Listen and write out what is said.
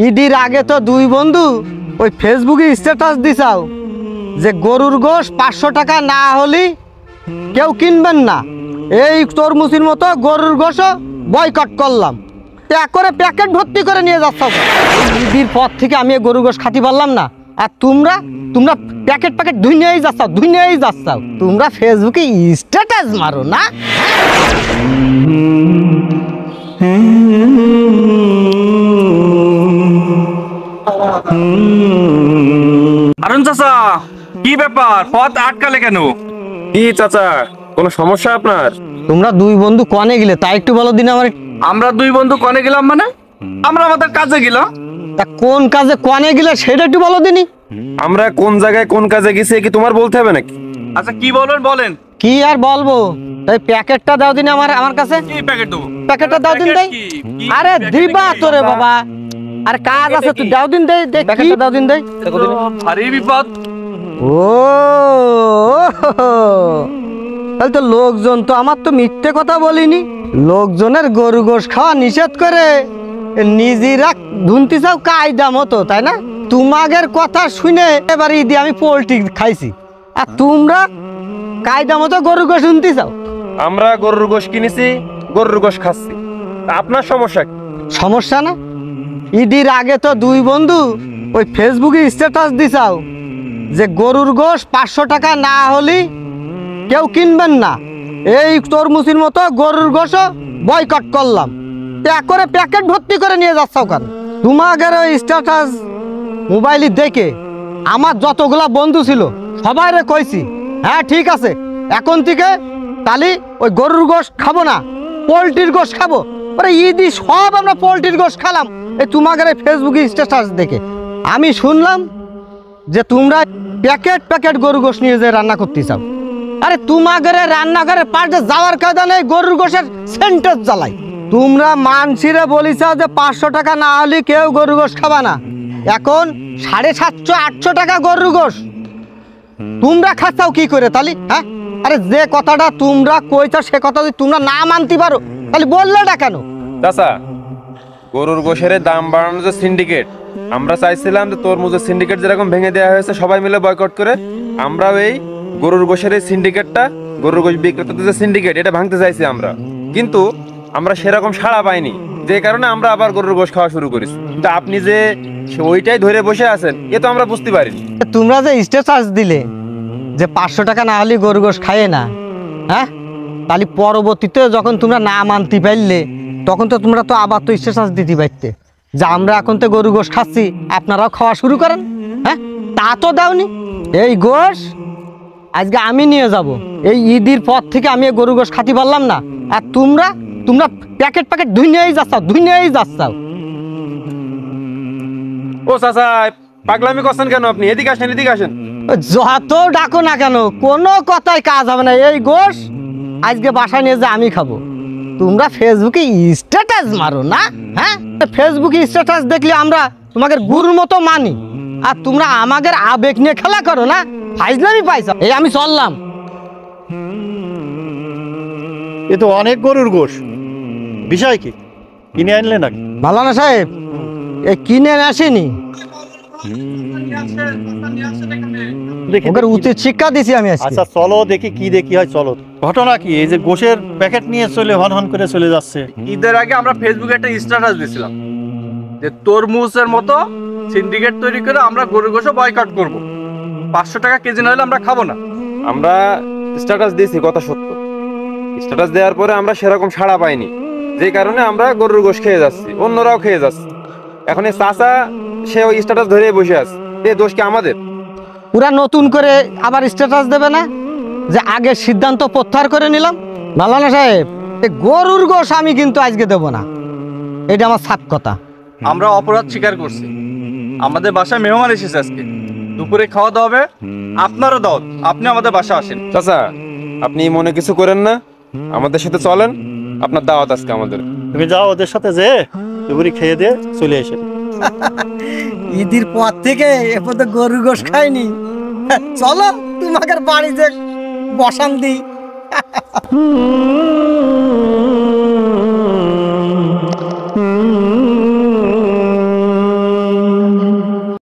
ঈদের আগে তো দুই বন্ধু ওই ফেসবুকে স্ট্যাটাস দিছাও যে গরুর গোশ 500 টাকা না হলে কেউ কিনবেন না। এই তরমুজের মতো গরুর গোশও বয়কট করলাম। প্যাক করে প্যাকেট ভর্তি করে নিয়ে যাচ্ছ। ঈদের পর থেকে আমি গরুর গোশ খাতে পারলাম না, আর তোমরা প্যাকেট প্যাকেট ধুই নিয়েই যাচ্ছ। তোমরা ফেসবুকে স্ট্যাটাস মারো না। আরুন চাচা, কি ব্যাপার? পথ আটকালে কেন? কি চাচা, কোনো সমস্যা আপনার? তোমরা দুই বন্ধু কনে গেলে তাই একটু বলো দিন আমার। আমরা দুই বন্ধু কনে গেলাম মানে? আমরা আমাদের কাজে গেলাম। তা কোন কাজে কনে গেলে সেটা একটু বলো দিনি। আমরা কোন জায়গায় কোন কাজে গেছি কি তোমার বলতে হবে নাকি? আচ্ছা কি বলেন। কি আর বলবো, এই প্যাকেটটা দাও দিন আমার কাছে। কি প্যাকেট দেবো? প্যাকেটটা দাও দিন দেই। আরে দিবা তোরে বাবা, আর কাজ আছে তুই দাও দিন দেই। প্যাকেটটা দাও দিন দেই। ভারী বিপদ। ও তাহলে তো লোকজন তো আমার তো মিথ্যে কথা বলিনি। লোকজনের গরু গোশ খাওয়া নিষেধ করে নিজেরা ধুনতি চাও কায়দা মতো, তাই না? তোমাদের কথা শুনে এবার ঈদে আমি পোল্ট্রি খাইছি, আর তোমরা কায়দা মতো গরু গোশ শুনতে চাও। আমরা গরুর গোশ কিনেছি, গরুর গোশ খাচ্ছি, তা আপনার সমস্যা কি? সমস্যা না? ঈদের আগে তো দুই বন্ধু ওই ফেসবুকে স্ট্যাটাস দিছাও যে গরুর গোশ 500 টাকা না হলে কেউ কিনবেন না। এই তরমুজের মতো গরুর গোশও বয়কট করলাম। প্যাক করে প্যাকেট ভর্তি করে নিয়ে যাচ্ছ কেন? তোমাদের ওই স্ট্যাটাস মোবাইলে দেখে আমার যতগুলা বন্ধু ছিল সবাইরে কইছি, হ্যাঁ ঠিক আছে, এখন থেকে তাহলে ওই গরুর গোশ খাবো না, পোলট্রির গোশ খাবো। ঈদি সব আমরা পোলট্রির গোশ খেলাম এই তোমাদের ফেসবুকে স্ট্যাটাস দেখে। আমি শুনলাম যে তোমরা প্যাকেট প্যাকেট গরু গোশ নিয়ে যে রান্না করতে চাও। আরে তোমাদের রান্নাঘরের পাশে যাওয়ার কায়দা নেই, গরুর গোশের সেন্টার জ্বালাই। তোমরা মানসিরে বলিস যে 500 টাকা না হলে কেউ গরু গোশ খাবা না, এখন 750-800 টাকা গরুর গোশ তোমরা খাচ্ছাও কি করে তাহলে? হ্যাঁ, আরে যে কথাটা তোমরা কইছো সে কথা যদি তোমরা না মানতে পারো তাহলে বললেটা কেন? চাচা, গরুর গোশের দাম বাড়ানোর যে সিন্ডিকেট, আমরা চাইছিলাম যে তরমুজের সিন্ডিকেট যেরকম ভেঙে দেওয়া হয়েছে সবাই মিলে বয়কট করে, আমরাও এই গরুর গোশের এই সিন্ডিকেটটা, গরুর গোশ বিক্রেতাদের যে সিন্ডিকেট, এটা ভাঙতে চাইছি আমরা। কিন্তু আমরা সেরকম সাড়া পাইনি, যে কারণে আমরা আবার গরুর গোশ খাওয়া শুরু করেছি। কিন্তু আপনি যে ওইটাই ধরে বসে আছেন এ তো আমরা বুঝতে পারিনি। তোমরা যে স্ট্যাটাস দিলে যে 500 টাকা না হলে গরু গোশ খায় না, হ্যাঁ, তাহলে পরবর্তীতে যখন তোমরা না মানতে পারলে তখন তো তোমরা তো আবার তো স্ট্যাটাস দিতে পারতে যে আমরা এখন তো গরু গোশ খাচ্ছি, আপনারাও খাওয়া শুরু করেন। হ্যাঁ, তা তো দাওনি। এই গোশ আজকে আমি নিয়ে যাব। এই ঈদের পর থেকে আমি গরু গোশ খাতে পারলাম না, আর তোমরা প্যাকেট প্যাকেট ধুই নিয়েই যাচ্ছ। ও চাচা, পাগলামি করছেন কেন আপনি? এদিকে আসেন। যত ডাকো না কেন কোনো কথাই কাজ হবে না। এই গোশ আজকে বাসায় নিয়ে যে আমি খাবো, তোমরা ফেসবুকে স্ট্যাটাস মারো না। হ্যাঁ, ফেসবুকে স্ট্যাটাস দেখলে আমরা তোমাদের গুরুর মতো মানি, আর তোমরা আমাদের আবেগ নিয়ে খেলা করো না। ফাইজলামি পাইছো। এই আমি চললাম। এ তো অনেক গরুর গোশ, বিষয় কি কিনে আনলে নাকি? মাওলানা সাহেব, এ কিনে আসেনি, ওদের উচিত শিক্ষা দিছি আমি আজকে। আচ্ছা চলো দেখি কি হয়, চলো। ঘটনা কি? এই যে গোশের প্যাকেট নিয়ে হন করে চলে যাচ্ছে। ঈদের আগে আমরা ফেসবুকে একটা স্ট্যাটাস দিয়েছিলাম যে তরমুজের মতো সিন্ডিকেট তৈরি করে আমরা গরু গোশ বয়কট করব, 500 টাকা কেজি না হলে আমরা খাবো না। আমরা স্ট্যাটাস দিয়েছি, কথা সত্য। স্ট্যাটাস দেওয়ার পরে আমরা সেরকম সাড়া পাইনি, যে কারণে আমরা গরুর গোশ খেয়ে যাচ্ছি, অন্যরাও খেয়ে যাচ্ছে। এখন এই চাচা সে ওই স্ট্যাটাস ধরে বসে আছে, এই দোষ কি আমাদের? পুরা নতুন করে আবার স্ট্যাটাস দেবে না যে আগের সিদ্ধান্ত প্রত্যাহার করে নিলাম? মাওলানা সাহেব, এই গরুর গোশ আমি কিন্তু আজকে দেব না, এটা আমার সাফ কথা। আমরা অপরাধ স্বীকার করছি। আমাদের বাসায় মেহমান এসেছে আজকে, দুপুরে খাওয়া দাওয়া হবে, আপনারও দাওয়াত, আপনি আমাদের বাসা আসেন। চাচা, আপনি মনে কিছু করেন না, আমাদের সাথে চলেন, আপনার দাওয়াত আজকে আমাদের। তুমি যাও ওদের সাথে, যে দুপুরি খেয়ে দিয়ে চলে এসে। ঈদের পর থেকে এরপর গরুর গোশ খাইনি, চলো তোমাকে বাড়ি যে বসান দিই।